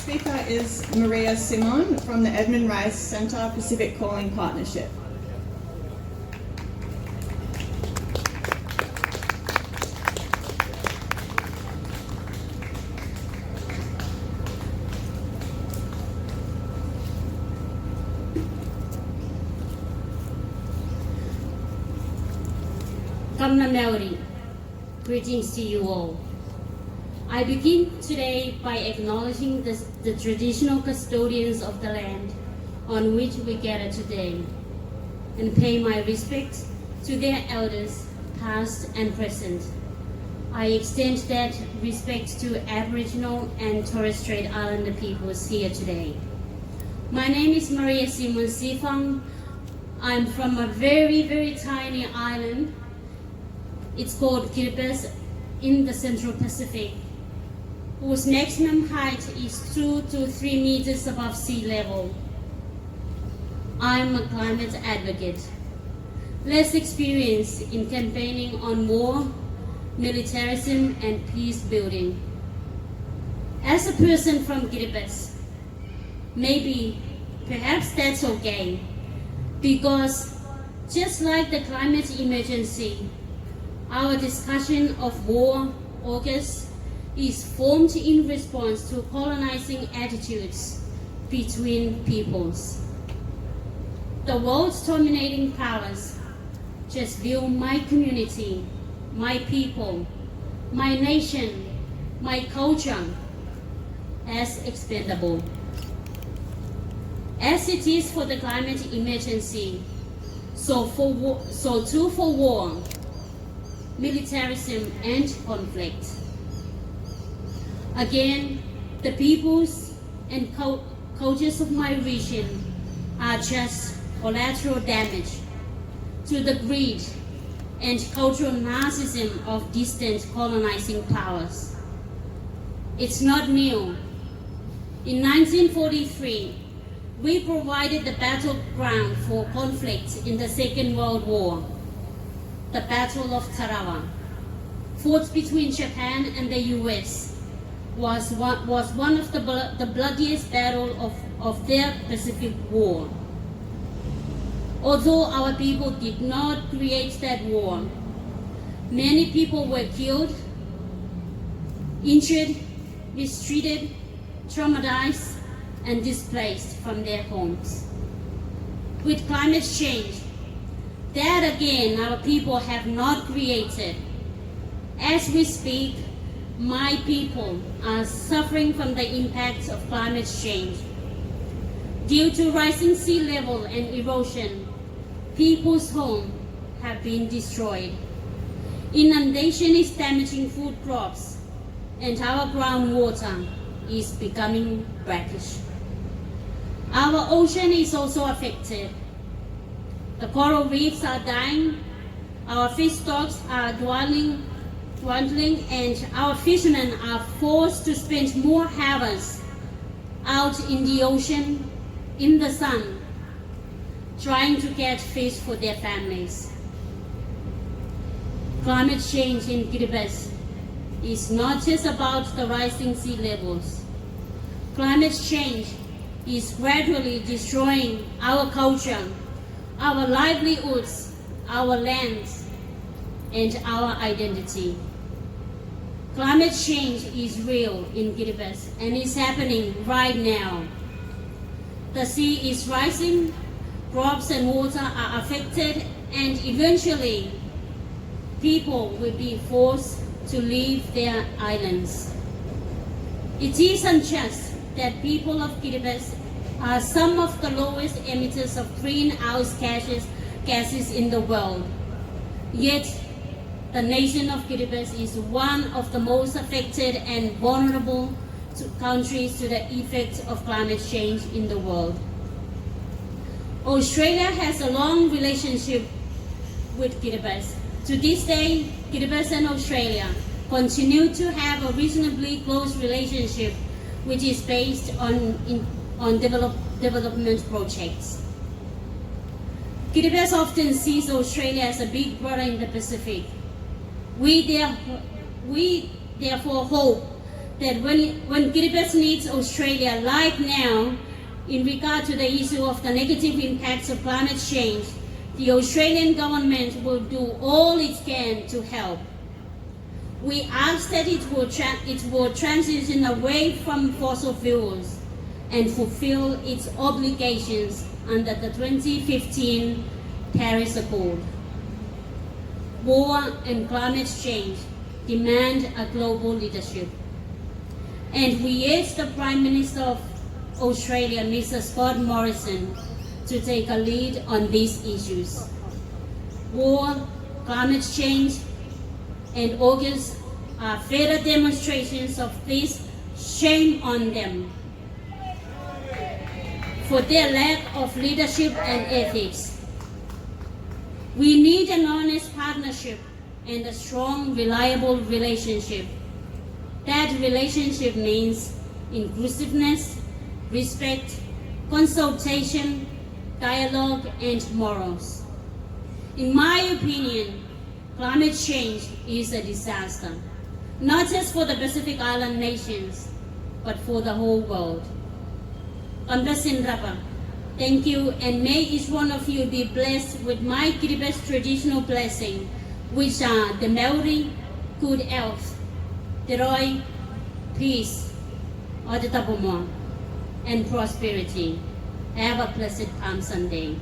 next speaker is Maria Simon from the Edmund Rice Centre Pacific Calling Partnership. Kamna Melody, greetings to you all. I begin today by acknowledging the traditional custodians of the land on which we gather today and pay my respect to their elders, past and present. I extend that respect to Aboriginal and Torres Strait Islander peoples here today. My name is Maria Tiimon Chi-Fang. I'm from a very, very tiny island. It's called Kiribati in the Central Pacific, whose maximum height is 2 to 3 meters above sea level. I'm a climate advocate, less experienced in campaigning on war, militarism, and peace building. As a person from Kiribati, perhaps that's okay, because just like the climate emergency, our discussion of war AUKUS is formed in response to colonizing attitudes between peoples. The world's dominating powers just view my community, my people, my nation, my culture as expendable. As it is for the climate emergency, so too for war, militarism, and conflict. Again, the peoples and cultures of my region are just collateral damage to the greed and cultural narcissism of distant colonizing powers. It's not new. In 1943, we provided the battleground for conflict in the Second World War. The Battle of Tarawa, fought between Japan and the US, was one of the bloodiest battles of their Pacific War. Although our people did not create that war, many people were killed, injured, mistreated, traumatized, and displaced from their homes. With climate change, that again our people have not created. As we speak, my people are suffering from the impacts of climate change. Due to rising sea level and erosion, people's homes have been destroyed. Inundation is damaging food crops, and our groundwater is becoming brackish. Our ocean is also affected. The coral reefs are dying, our fish stocks are dwindling, and our fishermen are forced to spend more hours out in the ocean, in the sun, trying to catch fish for their families. Climate change in Kiribati is not just about the rising sea levels. Climate change is gradually destroying our culture, our livelihoods, our lands, and our identity. Climate change is real in Kiribati and is happening right now. The sea is rising, crops and water are affected, and eventually people will be forced to leave their islands. It is unjust that people of Kiribati are some of the lowest emitters of greenhouse gases in the world. Yet, the nation of Kiribati is one of the most affected and vulnerable countries to the effects of climate change in the world. Australia has a long relationship with Kiribati. To this day, Kiribati and Australia continue to have a reasonably close relationship, which is based on development projects. Kiribati often sees Australia as a big brother in the Pacific. We therefore hope that when Kiribati needs Australia like now, in regard to the issue of the negative impacts of climate change, the Australian government will do all it can to help. We ask that it will transition away from fossil fuels and fulfill its obligations under the 2015 Paris Accord. War and climate change demand a global leadership. And we urge the Prime Minister of Australia, Mr. Scott Morrison, to take a lead on these issues. War, climate change, and August are further demonstrations of this. Shame on them for their lack of leadership and ethics. We need an honest partnership and a strong, reliable relationship. That relationship means inclusiveness, respect, consultation, dialogue, and morals. In my opinion, climate change is a disaster, not just for the Pacific Island nations, but for the whole world. Kamdasin Rapa. Thank you, and may each one of you be blessed with my Kiribati traditional blessing, which are the Maori, good health, Teroi, peace, Odetapomoa, and prosperity. Have a blessed Palm Sunday.